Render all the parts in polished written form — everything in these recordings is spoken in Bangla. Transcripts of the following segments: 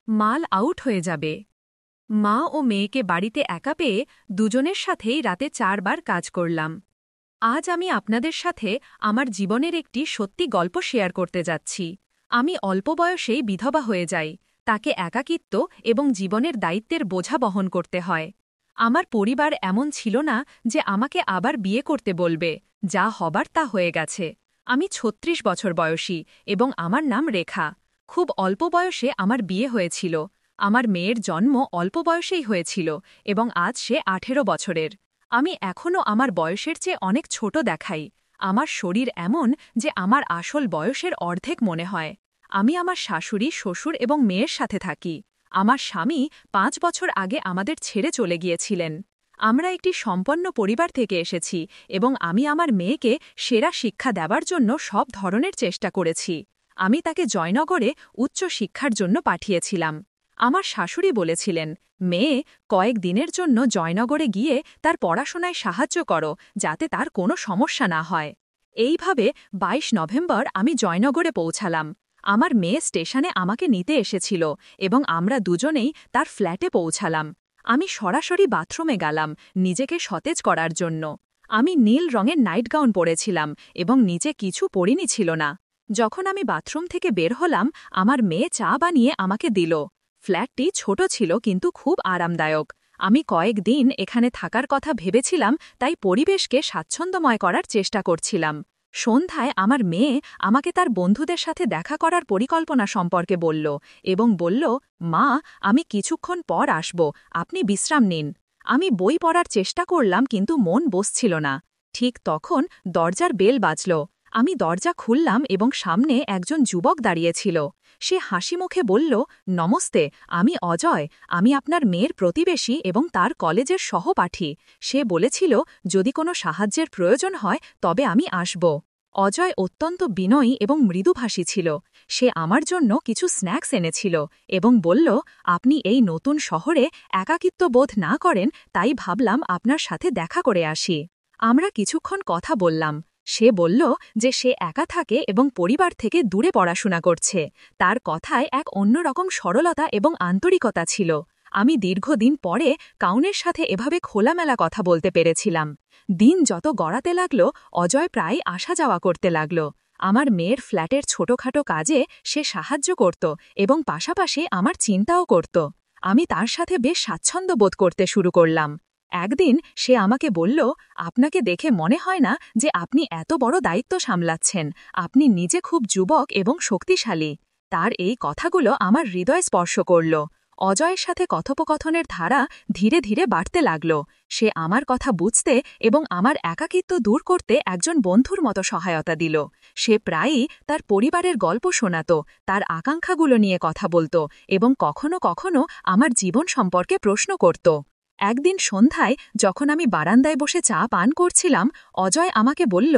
মাল আউট হয়ে যাবে। মা ও মেয়েকে বাড়িতে একা পেয়ে দুজনের সাথেই রাতে 4 বার কাজ করলাম। আজ আমি আপনাদের সাথে আমার জীবনের একটি সত্যি গল্প শেয়ার করতে যাচ্ছি। আমি অল্প বয়সেই বিধবা হয়ে যাই। তাকে একাকিত্ব এবং জীবনের দায়িত্বের বোঝা বহন করতে হয়। আমার পরিবার এমন ছিল না যে আমাকে আবার বিয়ে করতে বলবে। যা হবার তা হয়ে গেছে। আমি ৩৬ বছর বয়সী এবং আমার নাম রেখা। খুব অল্প বয়সে আমার বিয়ে হয়েছিল। আমার মেয়ের জন্ম অল্প বয়সেই হয়েছিল এবং আজ সে ১৮ বছরের। আমি এখনও আমার বয়সের চেয়ে অনেক ছোট দেখাই। আমার শরীর এমন যে আমার আসল বয়সের অর্ধেক মনে হয়। আমি আমার শাশুড়ি, শ্বশুর এবং মেয়ের সাথে থাকি। আমার স্বামী ৫ বছর আগে আমাদের ছেড়ে চলে গিয়েছিলেন। আমরা একটি সম্পন্ন পরিবার থেকে এসেছি এবং আমি আমার মেয়েকে সেরা শিক্ষা দেওয়ার জন্য সব ধরনের চেষ্টা করেছি। আমি তাকে জয়নগরে উচ্চ শিক্ষার জন্য পাঠিয়েছিলাম। আমার শাশুড়ি বলেছিলেন, মেয়ে, কয়েক দিনের জন্য জয়নগরে গিয়ে তার পড়াশোনায় সাহায্য করো যাতে তার কোনো সমস্যা না হয়। এইভাবে ২২ নভেম্বর আমি জয়নগরে পৌঁছালাম। আমার মেয়ে স্টেশনে আমাকে নিতে এসেছিল এবং আমরা দুজনেই তার ফ্ল্যাটে পৌঁছালাম। আমি সরাসরি বাথরুমে গেলাম নিজেকে সতেজ করার জন্য। আমি নীল রঙের নাইট গাউন পরেছিলাম এবং নিচে কিছু পরিনি ছিল না। যখন আমি বাথরুম থেকে বের হলাম, আমার মেয়ে চা বানিয়ে আমাকে দিল। ফ্ল্যাটটি ছোট ছিল কিন্তু খুব আরামদায়ক। আমি কয়েক দিন এখানে থাকার কথা ভেবেছিলাম, তাই পরিবেশকে স্বাচ্ছন্দ্যময় করার চেষ্টা করছিলাম। সন্ধ্যায় আমার মেয়ে আমাকে তার বন্ধুদের সাথে দেখা করার পরিকল্পনা সম্পর্কে বলল এবং বলল, মা, আমি কিছুক্ষণ পর আসব, আপনি বিশ্রাম নিন। আমি বই পড়ার চেষ্টা করলাম কিন্তু মন বসছিল না। ঠিক তখন দরজার বেল বাজল। আমি দরজা খুললাম এবং সামনে একজন যুবক দাঁড়িয়েছিল। সে হাসি মুখে বলল, নমস্তে, আমি অজয়। আমি আপনার মেয়ের প্রতিবেশী এবং তার কলেজের সহপাঠী। সে বলেছিল যদি কোনো সাহায্যের প্রয়োজন হয় তবে আমি আসব। অজয় অত্যন্ত বিনয়ী এবং মৃদুভাষী ছিল। সে আমার জন্য কিছু স্ন্যাক্স এনেছিল এবং বলল, আপনি এই নতুন শহরে একাকিত্ব বোধ না করেন তাই ভাবলাম আপনার সাথে দেখা করে আসি। আমরা কিছুক্ষণ কথা বললাম। সে বলল যে সে একা থাকে এবং পরিবার থেকে দূরে পড়াশোনা করছে। তার কথায় এক অন্যরকম সরলতা এবং আন্তরিকতা ছিল। আমি দীর্ঘদিন পরে কাউনের সাথে এভাবে খোলামেলা কথা বলতে পেরেছিলাম। দিন যত গড়াতে লাগল, অজয় প্রায় আসা যাওয়া করতে লাগল। আমার মেয়ের ফ্ল্যাটের ছোটখাটো কাজে সে সাহায্য করত এবং পাশাপাশি আমার চিন্তাও করত। আমি তার সাথে বেশ স্বাচ্ছন্দ্য বোধ করতে শুরু করলাম। একদিন সে আমাকে বলল, আপনাকে দেখে মনে হয় না যে আপনি এত বড় দায়িত্ব সামলাচ্ছেন। আপনি নিজে খুব যুবক এবং শক্তিশালী। তার এই কথাগুলো আমার হৃদয় স্পর্শ করল। অজয়ের সাথে কথোপকথনের ধারা ধীরে ধীরে বাড়তে লাগল। সে আমার কথা বুঝতে এবং আমার একাকিত্ব দূর করতে একজন বন্ধুর মতো সহায়তা দিল। সে প্রায়ই তার পরিবারের গল্প শোনাত, তার আকাঙ্ক্ষাগুলো নিয়ে কথা বলত এবং কখনো কখনো আমার জীবন সম্পর্কে প্রশ্ন করত। একদিন সন্ধ্যায় যখন আমি বারান্দায় বসে চা পান করছিলাম, অজয় আমাকে বলল,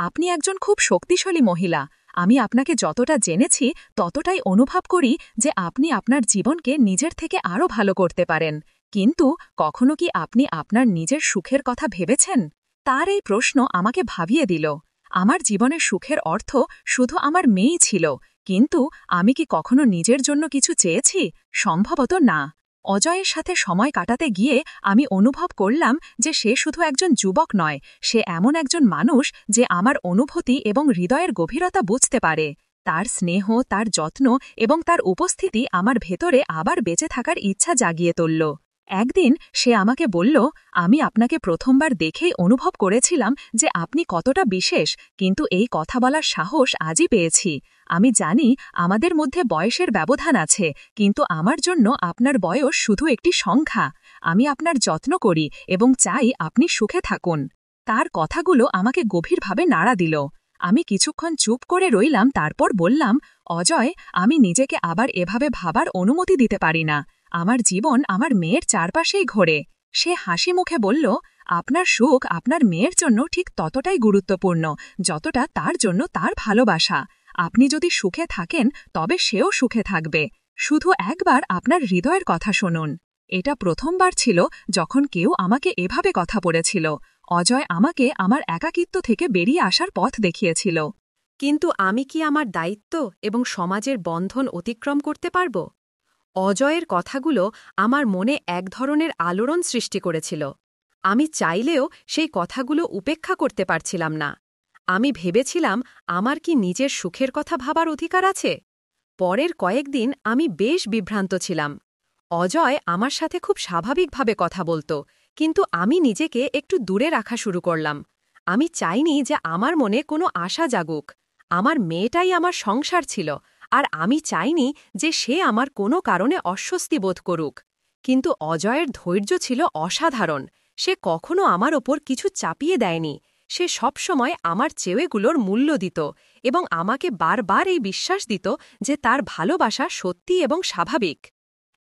আপনি একজন খুব শক্তিশালী মহিলা। আমি আপনাকে যতটা জেনেছি ততটাই অনুভব করি যে আপনি আপনার জীবনকে নিজের থেকে আরও ভালো করতে পারেন। কিন্তু কখনো কি আপনি আপনার নিজের সুখের কথা ভেবেছেন? তার এই প্রশ্ন আমাকে ভাবিয়ে দিল। আমার জীবনের সুখের অর্থ শুধু আমার মেয়েই ছিল, কিন্তু আমি কি কখনো নিজের জন্য কিছু চেয়েছি? সম্ভবত না। অজয়ের সাথে সময় কাটাতে গিয়ে আমি অনুভব করলাম যে সে শুধু একজন যুবক নয়, সে এমন একজন মানুষ যে আমার অনুভূতি এবং হৃদয়ের গভীরতা বুঝতে পারে। তার স্নেহ, তার যত্ন এবং তার উপস্থিতি আমার ভেতরে আবার বেঁচে থাকার ইচ্ছা জাগিয়ে তুলল। একদিন সে আমাকে বলল, আমি আপনাকে প্রথমবার দেখেই অনুভব করেছিলাম যে আপনি কতটা বিশেষ, কিন্তু এই কথা বলার সাহস আজই পেয়েছি। আমি জানি আমাদের মধ্যে বয়সের ব্যবধান আছে, কিন্তু আমার জন্য আপনার বয়স শুধু একটি সংখ্যা। আমি আপনার যত্ন করি এবং চাই আপনি সুখে থাকুন। তার কথাগুলো আমাকে গভীরভাবে নাড়া দিল। আমি কিছুক্ষণ চুপ করে রইলাম, তারপর বললাম, অজয়, আমি নিজেকে আবার এভাবে ভাবার অনুমতি দিতে পারি না। আমার জীবন আমার মেয়ের চারপাশেই ঘোরে। সে হাসি মুখে বলল, আপনার সুখ আপনার মেয়ের জন্য ঠিক ততটাই গুরুত্বপূর্ণ যতটা তার জন্য তার ভালোবাসা। আপনি যদি সুখে থাকেন তবে সেও সুখে থাকবে। শুধু একবার আপনার হৃদয়ের কথা শুনুন। এটা প্রথমবার ছিল যখন কেউ আমাকে এভাবে কথা বলেছিল। অজয় আমাকে আমার একাকিত্ব থেকে বেরিয়ে আসার পথ দেখিয়েছিল। কিন্তু আমি কি আমার দায়িত্ব এবং সমাজের বন্ধন অতিক্রম করতে পারব? অজয়ের কথাগুলো আমার মনে এক ধরনের আলোড়ন সৃষ্টি করেছিল। আমি চাইলেও সেই কথাগুলো উপেক্ষা করতে পারছিলাম না। আমি ভেবেছিলাম, আমার কি নিজের সুখের কথা ভাবার অধিকার আছে? পরের কয়েকদিন আমি বেশ বিভ্রান্ত ছিলাম। অজয় আমার সাথে খুব স্বাভাবিকভাবে কথা বলত, কিন্তু আমি নিজেকে একটু দূরে রাখা শুরু করলাম। আমি চাইনি যে আমার মনে কোনো আশা জাগুক। আমার মেয়েটাই আমার সংসার ছিল, আর আমি চাইনি যে সে আমার কোনো কারণে অস্বস্তি বোধ করুক। কিন্তু অজয়ের ধৈর্য ছিল অসাধারণ। সে কখনো আমার ওপর কিছু চাপিয়ে দেয়নি। সে সবসময় আমার চেয়েগুলোর মূল্য দিত এবং আমাকে বারবার এই বিশ্বাস দিত যে তার ভালোবাসা সত্যি এবং স্বাভাবিক।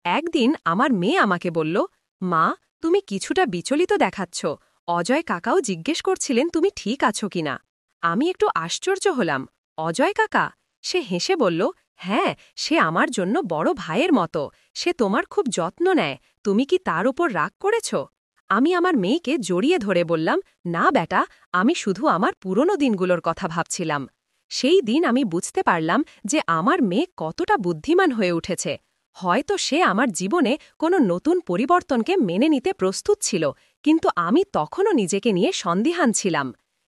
একদিন আমার মেয়ে আমাকে বলল, মা, তুমি কিছুটা বিচলিত দেখাচ্ছ। অজয় কাকাও জিজ্ঞেস করছিলেন তুমি ঠিক আছো কিনা। আমি একটু আশ্চর্য হলাম। অজয় কাকা? সে হেসে বলল, হ্যাঁ, সে আমার জন্য বড় ভাইয়ের মতো। সে তোমার খুব যত্ন নেয়। তুমি কি তার উপর রাগ করেছ? আমি আমার মেয়েকে জড়িয়ে ধরে বললাম, না বেটা, আমি শুধু আমার পুরনো দিনগুলোর কথা ভাবছিলাম। সেই দিন আমি বুঝতে পারলাম যে আমার মেয়ে কতটা বুদ্ধিমান হয়ে উঠেছে। হয়তো সে আমার জীবনে কোনো নতুন পরিবর্তনকে মেনে নিতে প্রস্তুত ছিল, কিন্তু আমি তখনও নিজেকে নিয়ে সন্দিহান ছিলাম।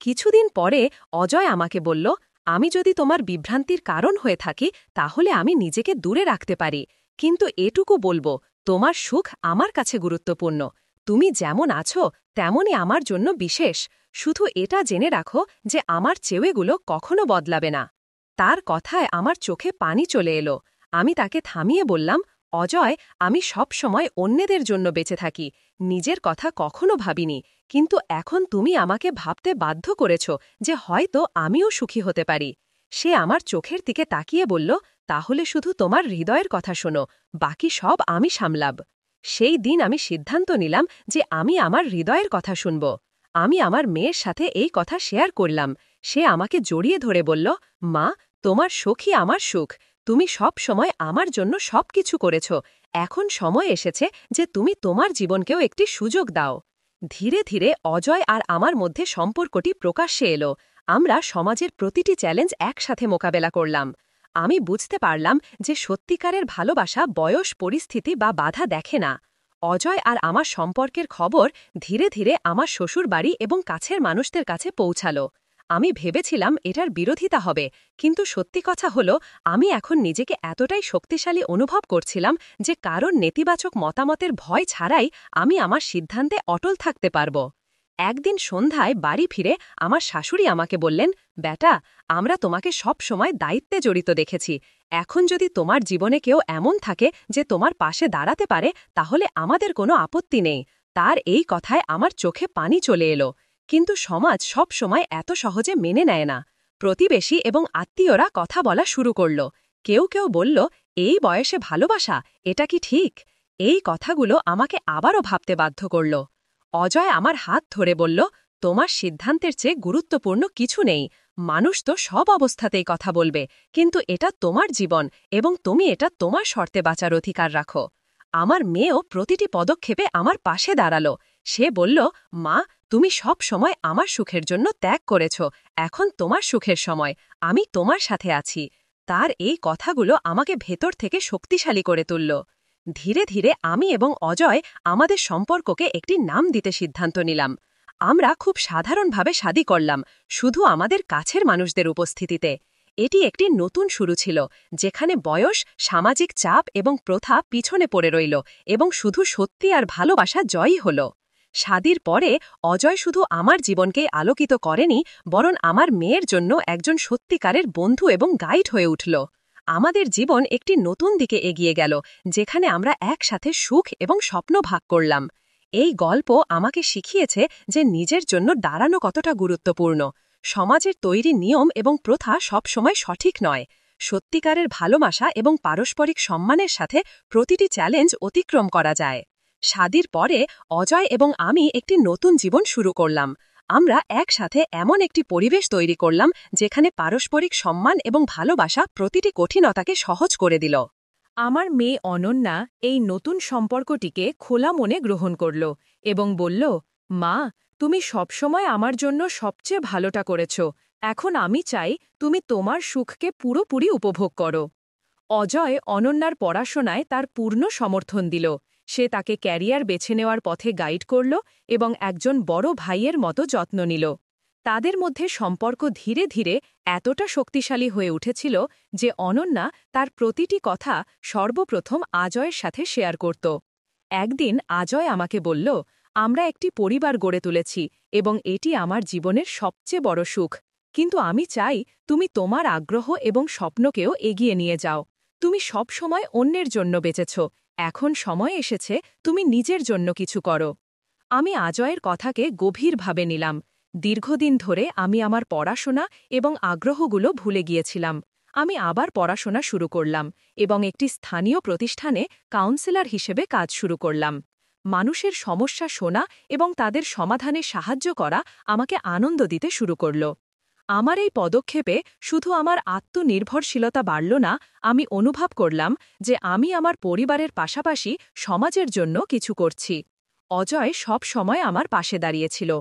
কিছুদিন পরে অজয় আমাকে বলল, আমি যদি তোমার বিভ্রান্তির কারণ হয়ে থাকি তাহলে আমি নিজেকে দূরে রাখতে পারি, কিন্তু এটুকু বলবো, তোমার সুখ আমার কাছে গুরুত্বপূর্ণ। তুমি যেমন আছো তেমনই আমার জন্য বিশেষ। শুধু এটা জেনে রাখো যে আমার চেয়েগুলো কখনো বদলাবে না। তার কথায় আমার চোখে পানি চলে এলো। আমি তাকে থামিয়ে বললাম, অজয়, আমি সব সময় অন্যদের জন্য বেঁচে থাকি, নিজের কথা কখনো ভাবিনি, কিন্তু এখন তুমি আমাকে ভাবতে বাধ্য করেছ যে হয়তো আমিও সুখী হতে পারি। সে আমার চোখের দিকে তাকিয়ে বলল, তাহলে শুধু তোমার হৃদয়ের কথা শোনো, বাকি সব আমি সামলাব। সেই দিন আমি সিদ্ধান্ত নিলাম যে আমি আমার হৃদয়ের কথা শুনব। আমি আমার মেয়ের সাথে এই কথা শেয়ার করলাম। সে আমাকে জড়িয়ে ধরে বলল, মা, তোমার সুখই আমার সুখ। তুমি সব সময় আমার জন্য সবকিছু করেছ। এখন সময় এসেছে যে তুমি তোমার জীবনকেও একটি সুযোগ দাও। ধীরে ধীরে অজয় আর আমার মধ্যে সম্পর্কটি প্রকাশ্যে এলো। আমরা সমাজের প্রতিটি চ্যালেঞ্জ একসাথে মোকাবেলা করলাম। আমি বুঝতে পারলাম যে সত্যিকারের ভালোবাসা বয়স, পরিস্থিতি বা বাধা দেখে না। অজয় আর আমার সম্পর্কের খবর ধীরে ধীরে আমার শ্বশুর বাড়ি এবং কাছের মানুষদের কাছে পৌঁছালো। আমি ভেবেছিলাম এটার বিরোধিতা হবে, কিন্তু সত্যি কথা হলো, আমি এখন নিজেকে এতটাই শক্তিশালী অনুভব করছিলাম যে কারণ নেতিবাচক মতামতের ভয় ছাড়াই আমি আমার সিদ্ধান্তে অটল থাকতে পারব। একদিন সন্ধ্যায় বাড়ি ফিরে আমার শাশুড়ি আমাকে বললেন, বেটা, আমরা তোমাকে সব সময় দায়িত্বে জড়িত দেখেছি। এখন যদি তোমার জীবনে কেউ এমন থাকে যে তোমার পাশে দাঁড়াতে পারে, তাহলে আমাদের কোনো আপত্তি নেই। তার এই কথায় আমার চোখে পানি চলে এলো। কিন্তু সমাজ সব সময় এত সহজে মেনে নেয় না। প্রতিবেশী এবং আত্মীয়রা কথা বলা শুরু করল। কেউ কেউ বলল, এই বয়সে ভালোবাসা, এটা কি ঠিক? এই কথাগুলো আমাকে আবারও ভাবতে বাধ্য করল। অজয় আমার হাত ধরে বলল, তোমার সিদ্ধান্তের চেয়ে গুরুত্বপূর্ণ কিছু নেই। মানুষ তো সব অবস্থাতেই কথা বলবে, কিন্তু এটা তোমার জীবন এবং তুমি এটা তোমার শর্তে বাঁচার অধিকার রাখো। আমার মেয়েও প্রতিটি পদক্ষেপে আমার পাশে দাঁড়ালো। সে বলল, মা, তুমি সব সময় আমার সুখের জন্য ত্যাগ করেছ, এখন তোমার সুখের সময়, আমি তোমার সাথে আছি। তার এই কথাগুলো আমাকে ভেতর থেকে শক্তিশালী করে তুলল। ধীরে ধীরে আমি এবং অজয় আমাদের সম্পর্ককে একটি নাম দিতে সিদ্ধান্ত নিলাম। আমরা খুব সাধারণভাবে শাদী করলাম, শুধু আমাদের কাছের মানুষদের উপস্থিতিতে। এটি একটি নতুন শুরু ছিল, যেখানে বয়স, সামাজিক চাপ এবং প্রথা পিছনে পড়ে রইল এবং শুধু সত্যি আর ভালোবাসা জয়ই হল। শাদীর পরে অজয় শুধু আমার জীবনকে আলোকিত করেনি, বরং আমার মেয়ের জন্য একজন সত্যিকারের বন্ধু এবং গাইড হয়ে উঠল। আমাদের জীবন একটি নতুন দিকে এগিয়ে গেল, যেখানে আমরা একসাথে সুখ এবং স্বপ্ন ভাগ করলাম। এই গল্প আমাকে শিখিয়েছে যে নিজের জন্য দাঁড়ানো কতটা গুরুত্বপূর্ণ। সমাজের তৈরি নিয়ম এবং প্রথা সবসময় সঠিক নয়। সত্যিকারের ভালোবাসা এবং পারস্পরিক সম্মানের সাথে প্রতিটি চ্যালেঞ্জ অতিক্রম করা যায়। শাদীর পরে অজয় এবং আমি একটি নতুন জীবন শুরু করলাম। আমরা একসাথে এমন একটি পরিবেশ তৈরি করলাম যেখানে পারস্পরিক সম্মান এবং ভালোবাসা প্রতিটি কঠিনতাকে সহজ করে দিল। আমার মেয়ে অনন্যা এই নতুন সম্পর্কটিকে খোলা মনে গ্রহণ করল এবং বলল, মা, তুমি সবসময় আমার জন্য সবচেয়ে ভালোটা করেছ। এখন আমি চাই তুমি তোমার সুখকে পুরোপুরি উপভোগ করো। অজয় অনন্যার পড়াশোনায় তার পূর্ণ সমর্থন দিল। সে তাকে ক্যারিয়ার বেছে নেওয়ার পথে গাইড করল এবং একজন বড় ভাইয়ের মতো যত্ন নিল। তাদের মধ্যে সম্পর্ক ধীরে ধীরে এতটা শক্তিশালী হয়ে উঠেছিল যে অনন্যা তার প্রতিটি কথা সর্বপ্রথম আজয়ের সাথে শেয়ার করত। একদিন আজয় আমাকে বলল, আমরা একটি পরিবার গড়ে তুলেছি এবং এটি আমার জীবনের সবচেয়ে বড় সুখ। কিন্তু আমি চাই তুমি তোমার আগ্রহ এবং স্বপ্নকেও এগিয়ে নিয়ে যাও। তুমি সব সময় অন্যের জন্য বেঁচেছ, এখন সময় এসেছে তুমি নিজের জন্য কিছু করো। আমি আজয়ের কথাকে গভীরভাবে নিলাম। দীর্ঘদিন ধরে আমি আমার পড়াশোনা এবং আগ্রহগুলো ভুলে গিয়েছিলাম। আমি আবার পড়াশোনা শুরু করলাম এবং একটি স্থানীয় প্রতিষ্ঠানে কাউন্সিলর হিসেবে কাজ শুরু করলাম। মানুষের সমস্যা শোনা এবং তাদের সমাধানে সাহায্য করা আমাকে আনন্দ দিতে শুরু করল। আমার এই পদক্ষেপে শুধু আমার আত্মনির্ভরশীলতা বাড়ল না, আমি অনুভব করলাম যে আমি আমার পরিবারের পাশাপাশি সমাজের জন্য কিছু করছি। অজয় সব সময় আমার পাশে দাঁড়িয়েছিল।